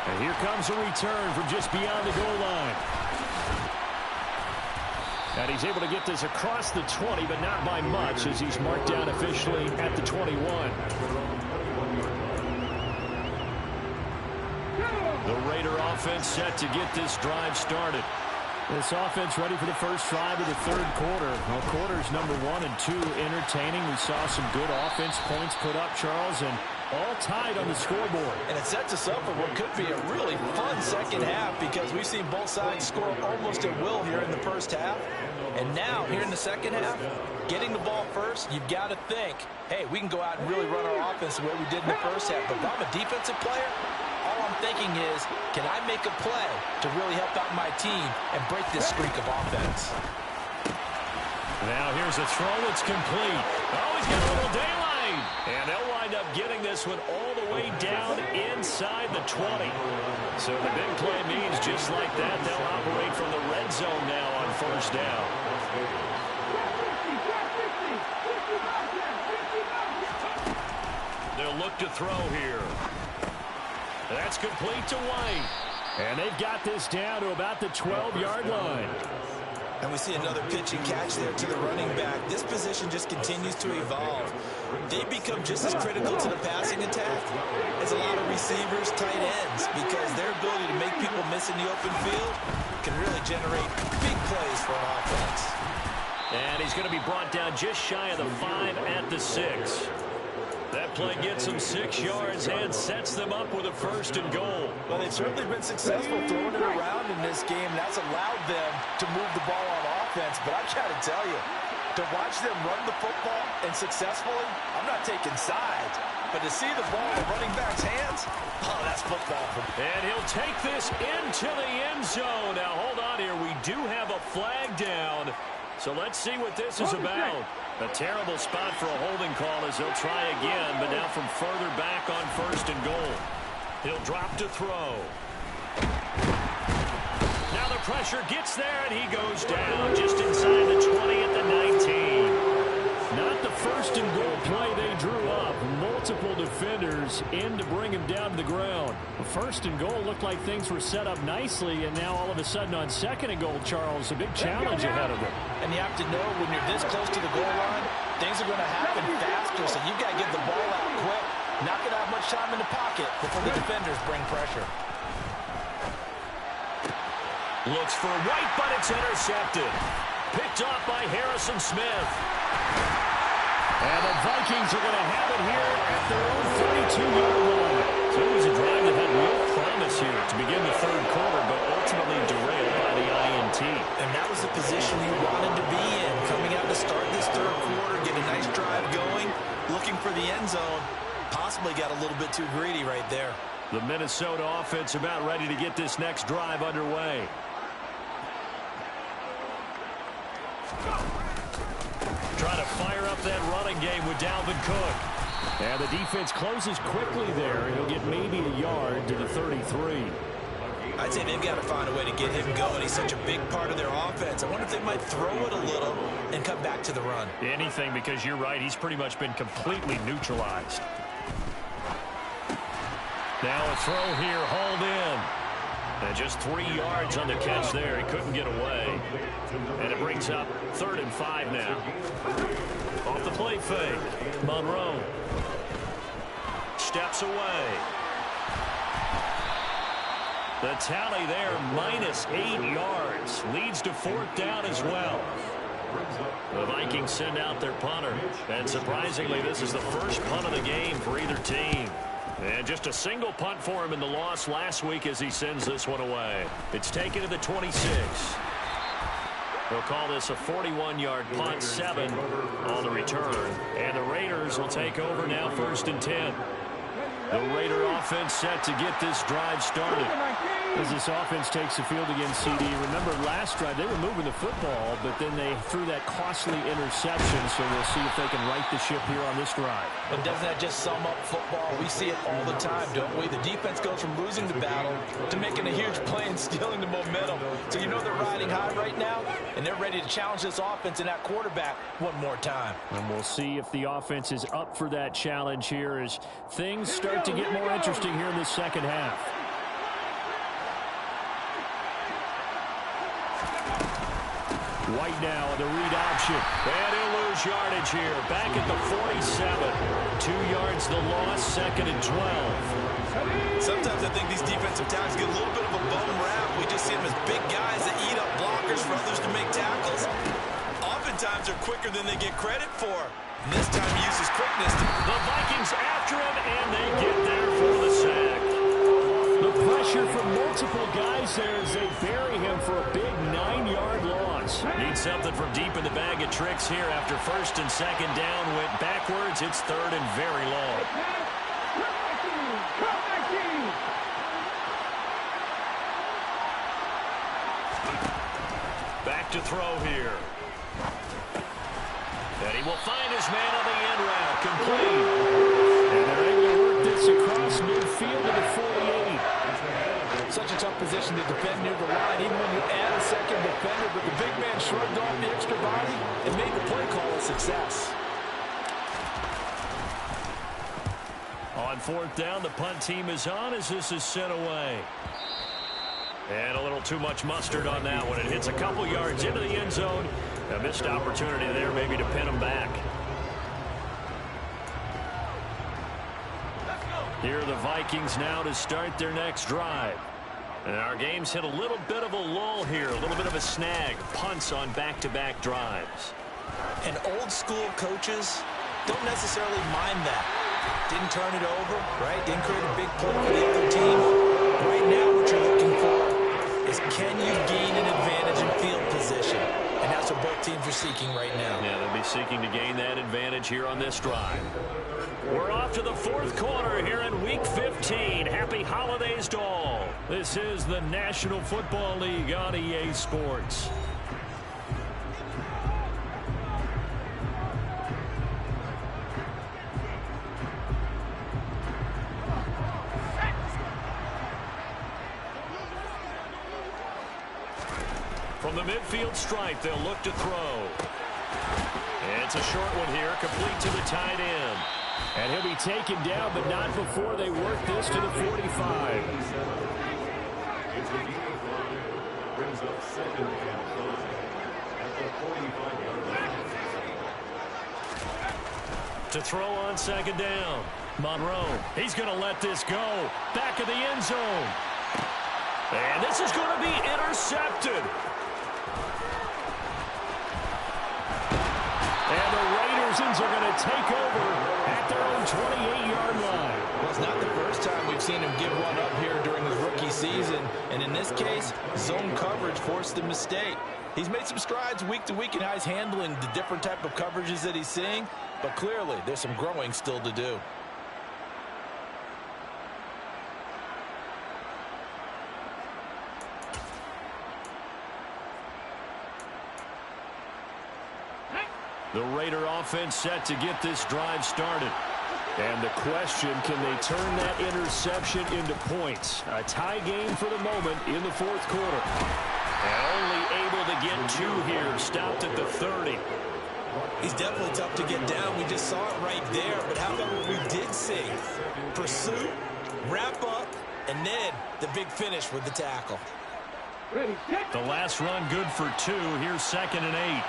And here comes a return from just beyond the goal line. And he's able to get this across the 20, but not by much, as he's marked down officially at the 21. The Raider offense set to get this drive started. This offense ready for the first drive of the third quarter. Well, quarters number 1 and 2 entertaining. We saw some good offense points put up, Charles, and all tied on the scoreboard. And it sets us up for what could be a really fun second half, because we've seen both sides score almost at will here in the first half. And now, here in the second half, getting the ball first, you've got to think, hey, we can go out and really run our offense the way we did in the first half. But if I'm a defensive player, all I'm thinking is, can I make a play to really help out my team and break this streak of offense? Now here's a throw. It's complete. Oh, he's got a little daylight. And they'll wind up getting this one all the way down inside the 20. So the big play means just like that, they'll operate from the red zone now on first down. They'll look to throw here. That's complete to White. And they've got this down to about the 12-yard line. And we see another pitch and catch there to the running back. This position just continues to evolve. They become just as critical to the passing attack as a lot of receivers, tight ends, because their ability to make people miss in the open field can really generate big plays for an offense. And he's going to be brought down just shy of the 5 at the 6. That play gets them 6 yards and sets them up with a first and goal. Well, they've certainly been successful throwing it around in this game. That's allowed them to move the ball on offense. But I got to tell you, to watch them run the football and successfully, I'm not taking sides. But to see the ball in the running back's hands, oh, that's football. And he'll take this into the end zone. Now, hold on here. We do have a flag down. So let's see what this is about. A terrible spot for a holding call as they'll try again, but now from further back on first and goal. He'll drop to throw. Now the pressure gets there, and he goes down just inside the 20 at the 19. Not the first and goal play they drew up. Multiple defenders in to bring him down to the ground. First and goal looked like things were set up nicely, and now all of a sudden on second and goal, Charles, a big challenge ahead of them. And you have to know when you're this close to the goal line, things are going to happen faster, so you've got to get the ball out quick. Not going to have much time in the pocket before the defenders bring pressure. Looks for White, but it's intercepted. Picked off by Harrison Smith. And the Vikings are going to have it here at their own 32-yard line. So it was a drive that had real promise here to begin the third quarter, but ultimately derailed by the INT. And that was the position you wanted to be in, coming out to start this third quarter, get a nice drive going, looking for the end zone. Possibly got a little bit too greedy right there. The Minnesota offense about ready to get this next drive underway. Trying to fire up that running game with Dalvin Cook. And the defense closes quickly there. He'll get maybe a yard to the 33. I'd say they've got to find a way to get him going. He's such a big part of their offense. I wonder if they might throw it a little and come back to the run. Anything, because you're right. He's pretty much been completely neutralized. Now a throw here, hauled in. And just 3 yards on the catch there. He couldn't get away. And it brings up 3rd and 5 now. Off the play fake. Monroe steps away. The tally there, -8 yards. Leads to 4th down as well. The Vikings send out their punter. And surprisingly, this is the first punt of the game for either team. And just a single punt for him in the loss last week as he sends this one away. It's taken to the 26. They'll call this a 41-yard punt, 7 on the return. And the Raiders will take over now, 1st and 10. The Raider offense set to get this drive started. As this offense takes the field against CD, remember last drive they were moving the football, but then they threw that costly interception, so we'll see if they can right the ship here on this drive. But doesn't that just sum up football? We see it all the time, don't we? The defense goes from losing the battle to making a huge play and stealing the momentum. So you know they're riding high right now, and they're ready to challenge this offense and that quarterback one more time. And we'll see if the offense is up for that challenge here as things start to get more interesting here in this second half. White now on the read option. And he'll lose yardage here. Back at the 47. 2 yards the loss, 2nd and 12. Sometimes I think these defensive tackles get a little bit of a bum rap. We just see them as big guys that eat up blockers for others to make tackles. Oftentimes they're quicker than they get credit for. And this time he uses quickness. The Vikings after him, and they get there for the sack. The pressure from multiple guys there as they bury him for a big 9-yard loss. Need something from deep in the bag of tricks here after 1st and 2nd down went backwards. It's 3rd and very long. Back to throw here. And he will find his man on the end route. Complete. And they're able to work this across midfield to the 48. Such a tough position to defend near the line, even when you add a second defender. But the big man shrugged off the extra body and made the play call a success. On 4th down, the punt team is on as this is sent away. And a little too much mustard on that one. It hits a couple yards into the end zone. A missed opportunity there maybe to pin him back. Here are the Vikings now to start their next drive. And our game's hit a little bit of a lull here, a little bit of a snag. Punts on back-to-back drives. And old school coaches don't necessarily mind that. Didn't turn it over, right? Didn't create a big play for the other team. Right now what you're looking for is can you gain an advantage in field position? And that's what both teams are seeking right now. Yeah, they'll be seeking to gain that advantage here on this drive. We're off to the 4th quarter here in Week 15. Happy holidays to all. This is the National Football League on EA Sports. From the midfield stripe, they'll look to throw. And it's a short one here, complete to the tight end. And he'll be taken down, but not before they work this to the 45. Brings up 2nd and closing at the 45-yard line. To throw on 2nd down. Monroe, he's going to let this go. Back of the end zone. And this is going to be intercepted. And the Raiders are going to take over at their own 28-yard line. Well, it's not the first time we've seen him give one up here during his rookie season. And in this case, zone coverage forced the mistake. He's made some strides week to week in how he's handling the different type of coverages that he's seeing. But clearly, there's some growing still to do. The Raider offense set to get this drive started. And the question, can they turn that interception into points? A tie game for the moment in the 4th quarter. And only able to get 2 here, stopped at the 30. He's definitely tough to get down. We just saw it right there. But how about what we did see? Pursuit, wrap up, and then the big finish with the tackle. The last run good for 2. Here's 2nd and 8.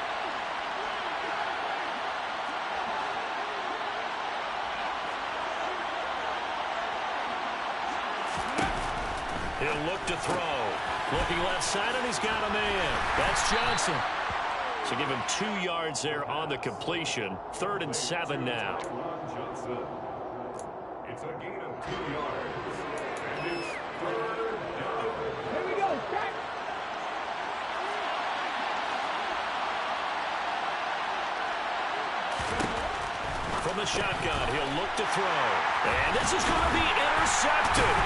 He'll look to throw. Looking left side, and he's got a man. That's Johnson. So give him 2 yards there on the completion. 3rd and 7 now. It's a gain of 2 yards. And it's 3rd down. Here we go. Back. From the shotgun, he'll look to throw. And this is going to be intercepted.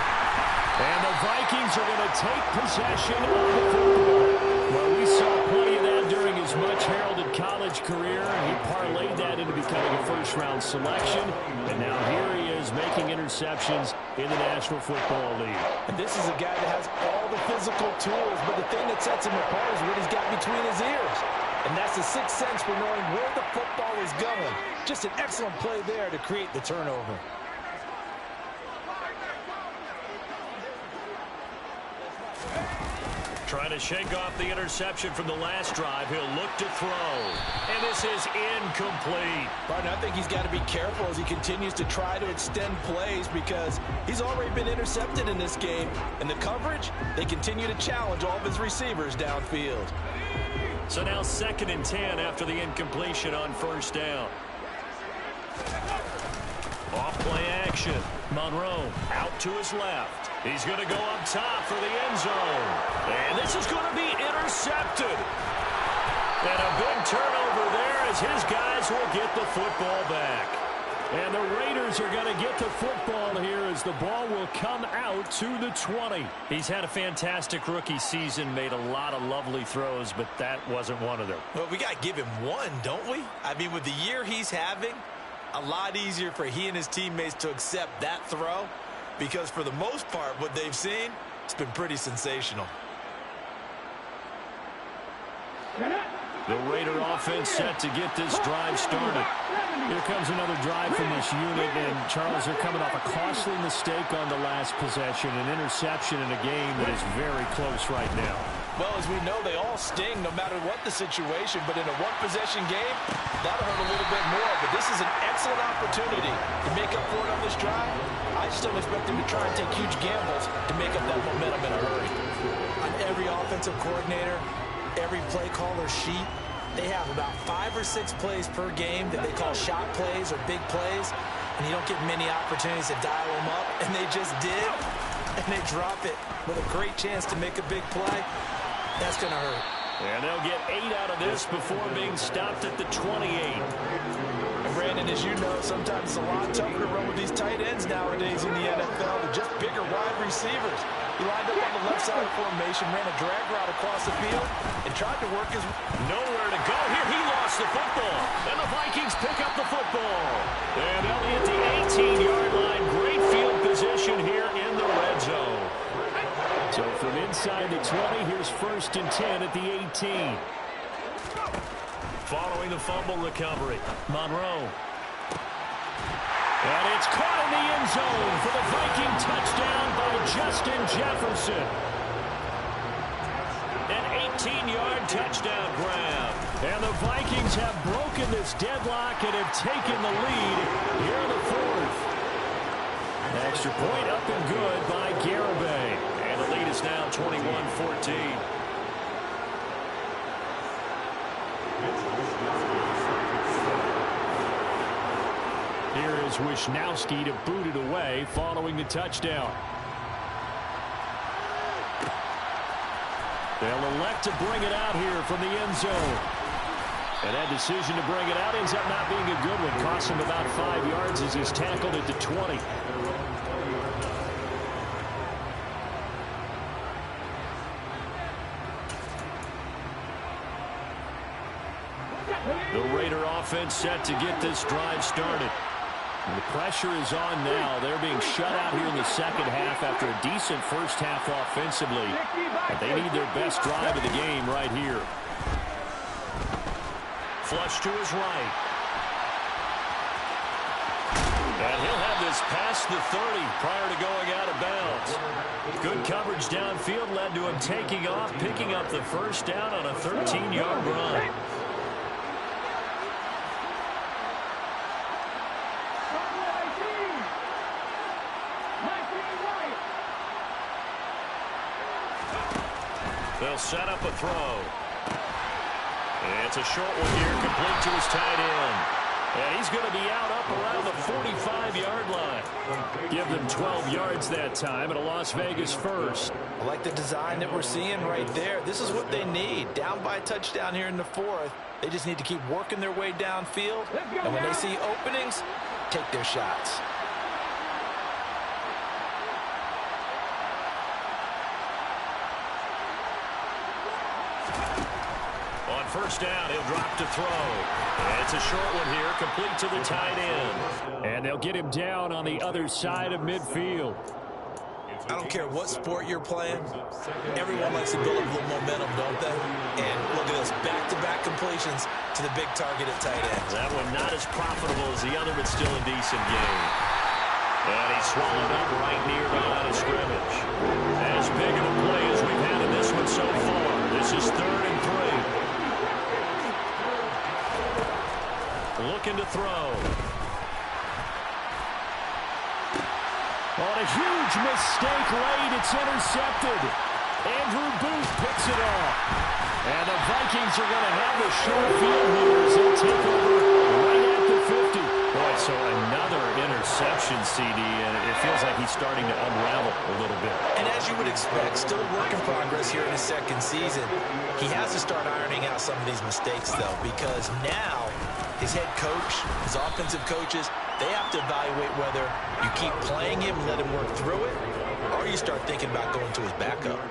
And the Vikings are going to take possession of the football. Well, we saw plenty of that during his much-heralded college career. He parlayed that into becoming a first-round selection. And now here he is making interceptions in the National Football League. And this is a guy that has all the physical tools, but the thing that sets him apart is what he's got between his ears. And that's the sixth sense for knowing where the football is going. Just an excellent play there to create the turnover. Trying to shake off the interception from the last drive. He'll look to throw. And this is incomplete. Partner, I think he's got to be careful as he continues to try to extend plays because he's already been intercepted in this game. And the coverage, they continue to challenge all of his receivers downfield. So now 2nd and 10 after the incompletion on 1st down. Off play action. Monroe out to his left. He's going to go up top for the end zone. And this is going to be intercepted. And a big turnover there as his guys will get the football back. And the Raiders are going to get the football here as the ball will come out to the 20. He's had a fantastic rookie season, made a lot of lovely throws, but that wasn't one of them. Well, we got to give him one, don't we? I mean, with the year he's having, a lot easier for he and his teammates to accept that throw because for the most part, what they've seen, it's been pretty sensational. The Raider offense set to get this drive started. Here comes another drive from this unit, and Charles, they're coming off a costly mistake on the last possession, an interception in a game that is very close right now. Well, as we know, they all sting no matter what the situation, but in a one-possession game, that'll hurt a little bit more. But this is an excellent opportunity to make up for it on this drive. I just don't expect them to try and take huge gambles to make up that momentum in a hurry. On every offensive coordinator, every play caller sheet, they have about 5 or 6 plays per game that they call shot plays or big plays, and you don't get many opportunities to dial them up, and they just did, and they drop it with a great chance to make a big play. That's going to hurt. And they'll get 8 out of this before being stopped at the 28. And Brandon, as you know, sometimes it's a lot tougher to run with these tight ends nowadays in the NFL. They're just bigger wide receivers. He lined up on the left side of the formation, ran a drag route across the field, and tried to work his... Nowhere to go. Here he lost the football. And the Vikings pick up the football. And they'll be at the 18-yard line. Great field position here in the red zone. So from inside the 20, here's 1st and 10 at the 18. Following the fumble recovery, Monroe. And it's caught in the end zone for the Viking touchdown by Justin Jefferson. An 18-yard touchdown grab. And the Vikings have broken this deadlock and have taken the lead here in the 4th. Extra point up and good by Garibay. And the lead is now 21-14. Here is Wisnowski to boot it away following the touchdown. They'll elect to bring it out here from the end zone. And that decision to bring it out ends up not being a good one. Costs him about 5 yards as he's tackled at the 20. The Raider offense set to get this drive started. And the pressure is on now. They're being shut out here in the 2nd half after a decent first half offensively. But they need their best drive of the game right here. Flush to his right. And he'll have this past the 30 prior to going out of bounds. Good coverage downfield led to him taking off, picking up the 1st down on a 13-yard run. They'll set up a throw. And it's a short one here, complete to his tight end. And he's going to be out up around the 45-yard line. Give them 12 yards that time, and a Las Vegas first. I like the design that we're seeing right there. This is what they need. Down by a touchdown here in the 4th. They just need to keep working their way downfield. And when they see openings, take their shots. On 1st down, he'll drop to throw. And it's a short one here, complete to the tight end. And they'll get him down on the other side of midfield. I don't care what sport you're playing. Everyone likes to build up a little momentum, don't they? And look at this, back-to-back completions to the big target at tight end. That one not as profitable as the other, but still a decent game. And he's swallowed up right near the line of scrimmage. As big of a play as we've had in this one so far. looking to throw. On a huge mistake late, it's intercepted. Andrew Booth picks it off. And the Vikings are going to have the short field here as they'll take over right at the 50. Boy, so another interception, CD, and it feels like he's starting to unravel a little bit. And as you would expect, still a work in progress here in his second season. He has to start ironing out some of these mistakes, though, because now his head coach, his offensive coaches, they have to evaluate whether you keep playing him and let him work through it, or you start thinking about going to his backup.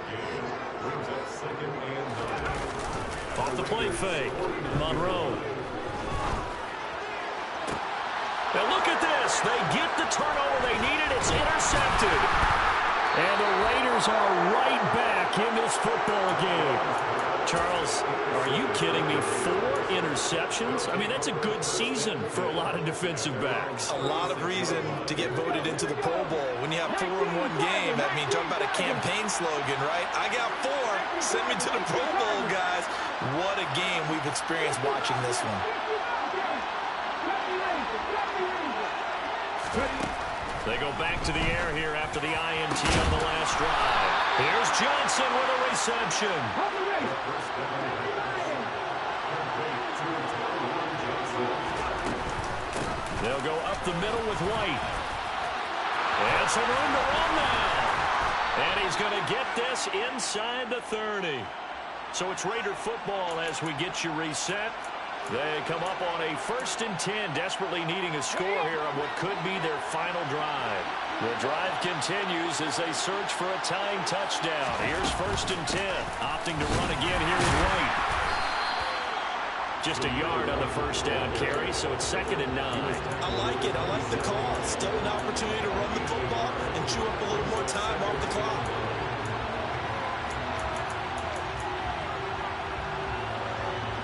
Off the play fake, Monroe. Now look at this. They get the turnover they needed. It's intercepted. And the Raiders are right back in this football game. Charles, are you kidding me? 4 interceptions? I mean, that's a good season for a lot of defensive backs. A lot of reason to get voted into the Pro Bowl when you have 4 in one game. I mean, talk about a campaign slogan, right? I got 4. Send me to the Pro Bowl, guys. What a game we've experienced watching this one. They go back to the air here after the INT on the last drive. Here's Johnson with a reception. They'll go up the middle with White. And some room to run now. And he's going to get this inside the 30. So it's Raider football as we get you reset. They come up on a 1st and 10, desperately needing a score here on what could be their final drive. The drive continues as they search for a tying touchdown. Here's 1st and 10, opting to run again here with White. Just a yard on the first down carry, so it's 2nd and 9. I like it. I like the call. Still an opportunity to run the football and chew up a little more time off the clock.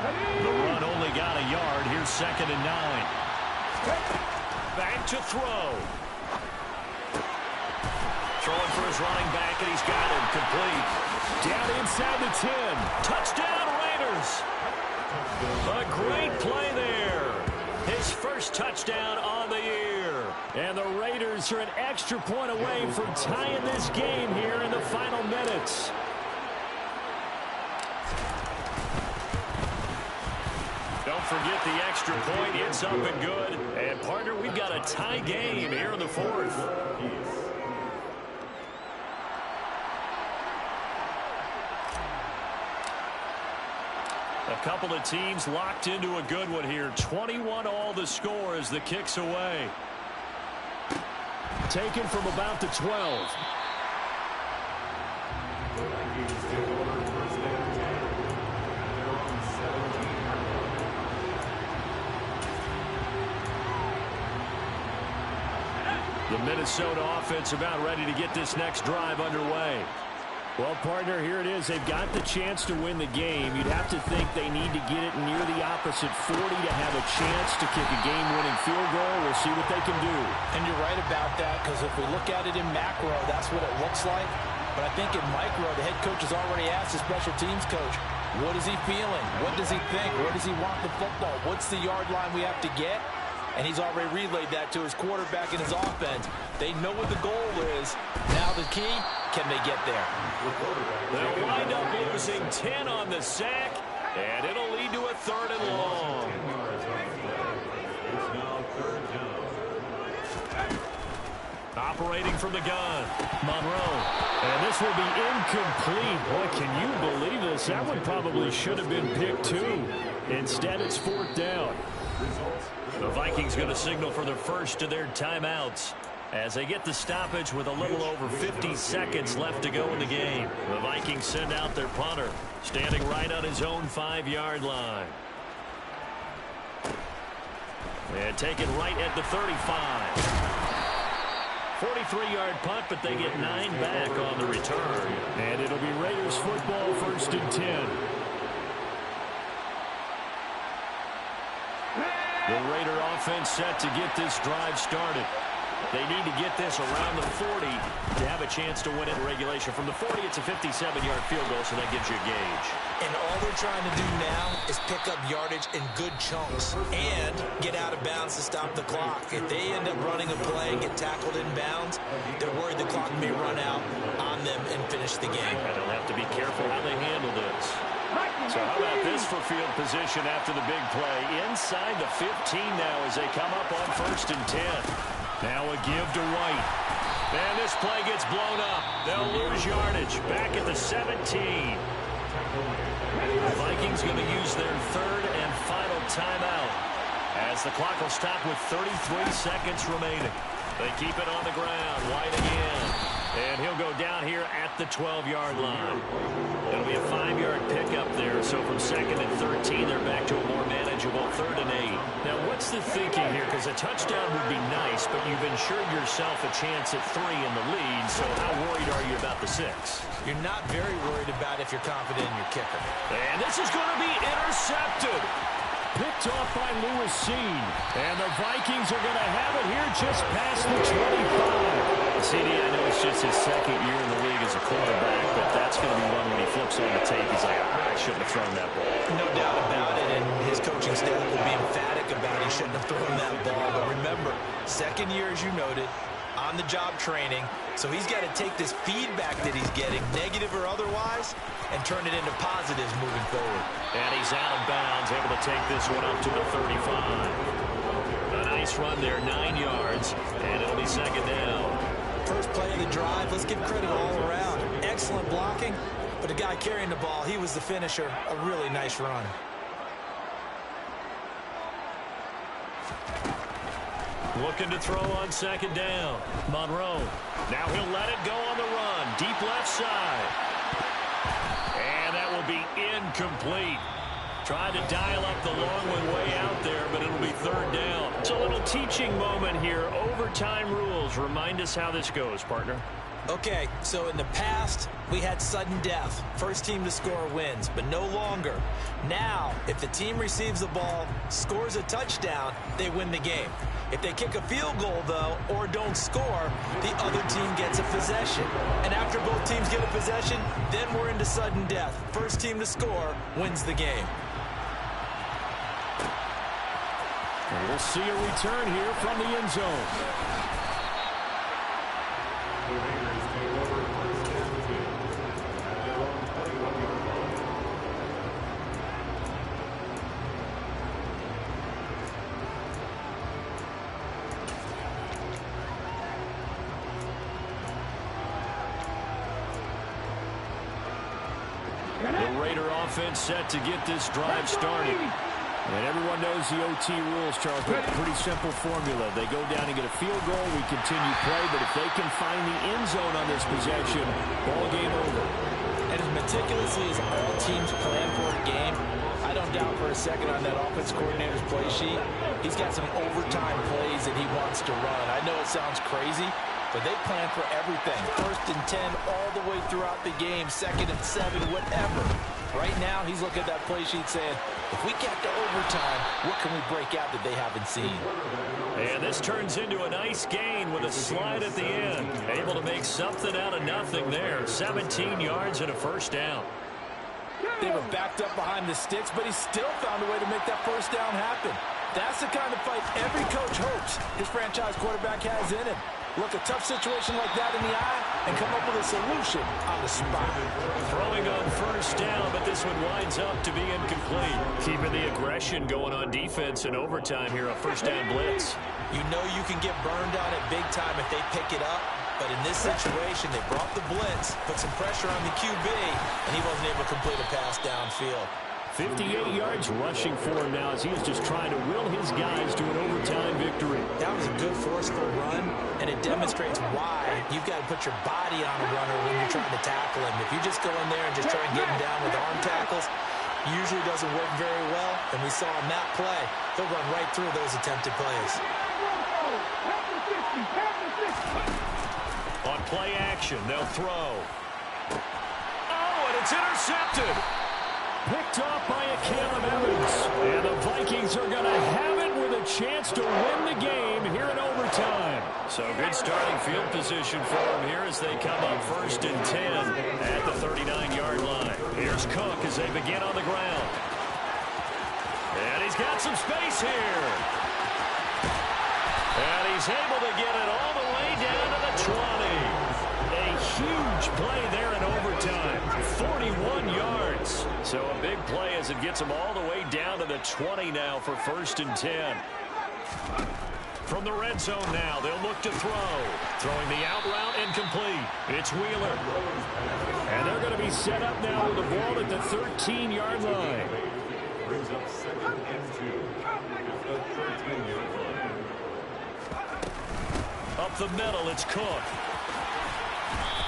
The run only got a yard. Here's 2nd and 9. Back to throw. Throwing for his running back, and he's got him complete. Down inside the 10. Touchdown, Raiders. A great play there. His first touchdown on the year. And the Raiders are an extra point away from tying this game here in the final minutes. Don't forget the extra point. It's up and good. And, partner, we've got a tie game here in the 4th. A couple of teams locked into a good one here. 21 all the score as the kick's away. Taken from about the 12. The Minnesota offense about ready to get this next drive underway. Well, partner, here it is. They've got the chance to win the game. You'd have to think they need to get it near the opposite 40 to have a chance to kick a game-winning field goal. We'll see what they can do. And you're right about that, because if we look at it in macro, that's what it looks like. But I think in micro, the head coach has already asked the special teams coach, what is he feeling? What does he think? Where does he want the football? What's the yard line we have to get? And he's already relayed that to his quarterback and his offense. They know what the goal is. Now the key, can they get there? They'll wind up losing 10 on the sack, and it'll lead to a 3rd and long. Operating from the gun, Monroe. And this will be incomplete. Boy, can you believe this? That one probably should have been picked too. Instead, it's 4th down. The Vikings going to signal for their first of their timeouts as they get the stoppage with a little over 50 seconds left to go in the game. The Vikings send out their punter, standing right on his own 5-yard line. And taken right at the 35. 43-yard punt, but they get 9 back on the return. And it'll be Raiders football, 1st and 10. The Raider offense set to get this drive started. They need to get this around the 40 to have a chance to win it in regulation. From the 40, it's a 57-yard field goal, so that gives you a gauge. And all they're trying to do now is pick up yardage in good chunks and get out of bounds to stop the clock. If they end up running a play and get tackled in bounds, they're worried the clock may run out on them and finish the game. And they'll have to be careful how they handle this. So how about this for field position after the big play? Inside the 15 now as they come up on 1st and 10. Now a give to White. And this play gets blown up. They'll lose yardage. Back at the 17. The Vikings going to use their 3rd and final timeout as the clock will stop with 33 seconds remaining. They keep it on the ground. White again. And he'll go down here at the 12-yard line. It'll be a 5-yard pickup there. So from 2nd and 13, they're back to a more manageable 3rd and 8. Now, what's the thinking here? Because a touchdown would be nice, but you've ensured yourself a chance at 3 in the lead. So how worried are you about the 6? You're not very worried about if you're confident in your kicker. And this is going to be intercepted. Picked off by Lewis Seen. And the Vikings are going to have it here just past the 25. CD, I know it's just his 2nd year in the league as a quarterback, but that's going to be one when he flips on the tape. He's like, I shouldn't have thrown that ball. No doubt about it, and his coaching staff will be emphatic about he shouldn't have thrown that ball. But remember, 2nd year, as you noted, on-the-job training, so he's got to take this feedback that he's getting, negative or otherwise, and turn it into positives moving forward. And he's out of bounds, able to take this one up to the 35. A nice run there, 9 yards, and it'll be 2nd down. First play of the drive, let's give credit all around. Excellent blocking, but the guy carrying the ball, he was the finisher. A really nice run. Looking to throw on 2nd down. Monroe. Now he'll let it go on the run. Deep left side. And that will be incomplete. Tried to dial up the long one way out there, but it'll be 3rd down. It's a little teaching moment here. Overtime rules. Remind us how this goes, partner. Okay, so in the past, we had sudden death. First team to score wins, but no longer. Now, if the team receives the ball, scores a touchdown, they win the game. If they kick a field goal, though, or don't score, the other team gets a possession. And after both teams get a possession, then we're into sudden death. First team to score wins the game. And we'll see a return here from the end zone. The Raider offense set to get this drive started. And everyone knows the OT rules, Charles, but pretty simple formula. They go down and get a field goal, we continue play, but if they can find the end zone on this possession, ball game over. And as meticulously as all teams plan for a game, I don't doubt for a second on that offense coordinator's play sheet, he's got some overtime plays that he wants to run. I know it sounds crazy, but they plan for everything. 1st and 10 all the way throughout the game, 2nd and 7, whatever. Right now, he's looking at that play sheet saying, if we get to overtime, what can we break out that they haven't seen? And this turns into a nice gain with a slide at the end. Able to make something out of nothing there. 17 yards and a 1st down. They were backed up behind the sticks, but he still found a way to make that 1st down happen. That's the kind of fight every coach hopes his franchise quarterback has in him. Look a tough situation like that in the eye and come up with a solution on the spot. Throwing on 1st down, but this one winds up to be incomplete. Keeping the aggression going on defense in overtime here, a 1st down blitz. You know you can get burned on it big time if they pick it up, but in this situation, they brought the blitz, put some pressure on the QB, and he wasn't able to complete a pass downfield. 58 yards rushing for him now as he is just trying to will his guys to an overtime victory. That was a good forceful run, and it demonstrates why you've got to put your body on a runner when you're trying to tackle him. If you just go in there and just try and get him down with arm tackles, usually doesn't work very well, and we saw on that play, he'll run right through those attempted plays. On play action, they'll throw. Oh, and it's intercepted. Picked off by a Caleb Evans. And the Vikings are going to have it with a chance to win the game here in overtime. So good starting field position for them here as they come up 1st and 10 at the 39-yard line. Here's Cook as they begin on the ground. And he's got some space here. And he's able to get it all the way down to the 20. A huge play there in overtime. 41 yards. So a big play as it gets them all the way down to the 20 now for 1st and 10. From the red zone now, they'll look to throw. Throwing the out route incomplete. It's Wheeler. And they're going to be set up now with the ball at the 13-yard line. Brings up 2nd and 2 at the 13-yard line. Up the middle, it's Cook.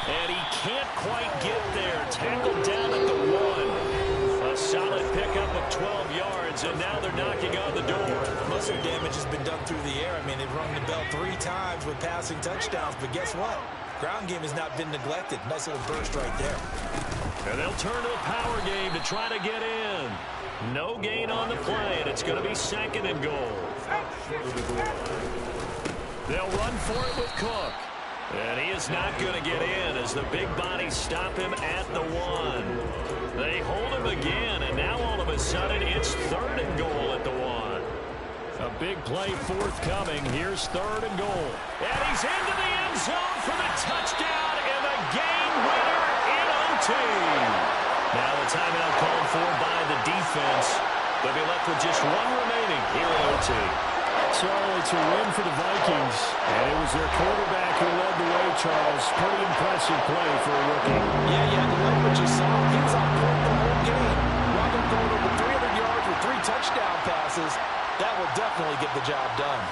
And he can't quite get there. Tackled down at the 1. A solid pickup of 12 yards, and now they're knocking on the door. Most of the damage has been done through the air. I mean, they've rung the bell 3 times with passing touchdowns, but guess what? Ground game has not been neglected. Nice little burst right there. And they'll turn to the power game to try to get in. No gain on the play, and it's going to be 2nd and goal. They'll run for it with Cook. And he is not going to get in as the big bodies stop him at the 1. They hold him again, and now all of a sudden it's 3rd and goal at the 1. A big play forthcoming. Here's 3rd and goal. And he's into the end zone for the touchdown and the game winner in OT. Now the timeout called for by the defense. They'll be left with just 1 remaining here in OT. So it's a win for the Vikings, and it was their quarterback who led the way, Charles. Pretty impressive play for a rookie. Yeah, the like what you saw. He was on point the whole game. Wound up going over 300 yards with 3 touchdown passes. That will definitely get the job done.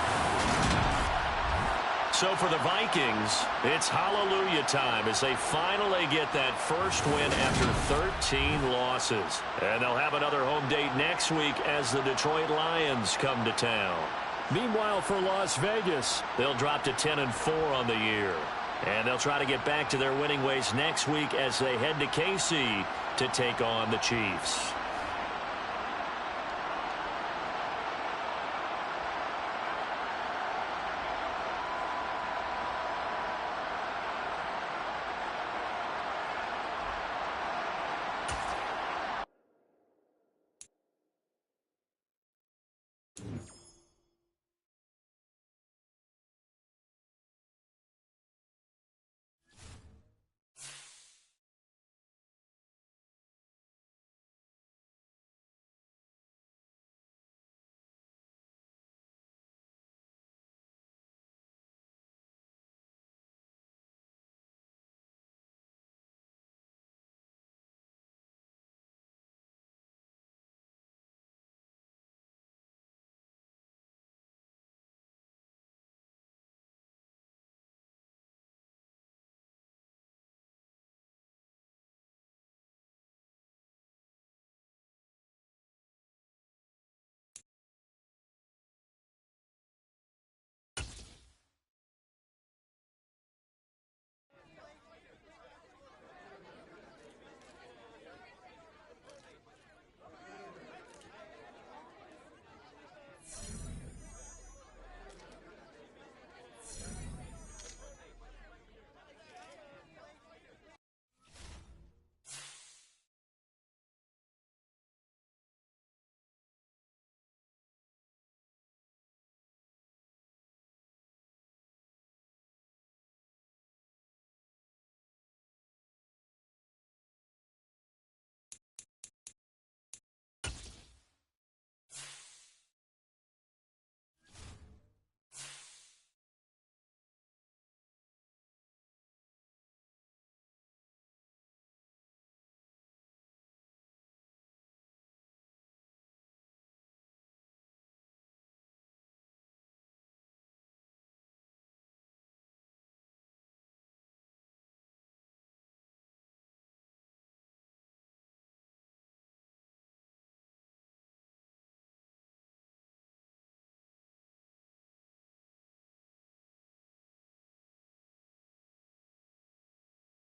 So for the Vikings, it's hallelujah time as they finally get that first win after 13 losses. And they'll have another home date next week as the Detroit Lions come to town. Meanwhile, for Las Vegas, they'll drop to 10-4 on the year. And they'll try to get back to their winning ways next week as they head to KC to take on the Chiefs.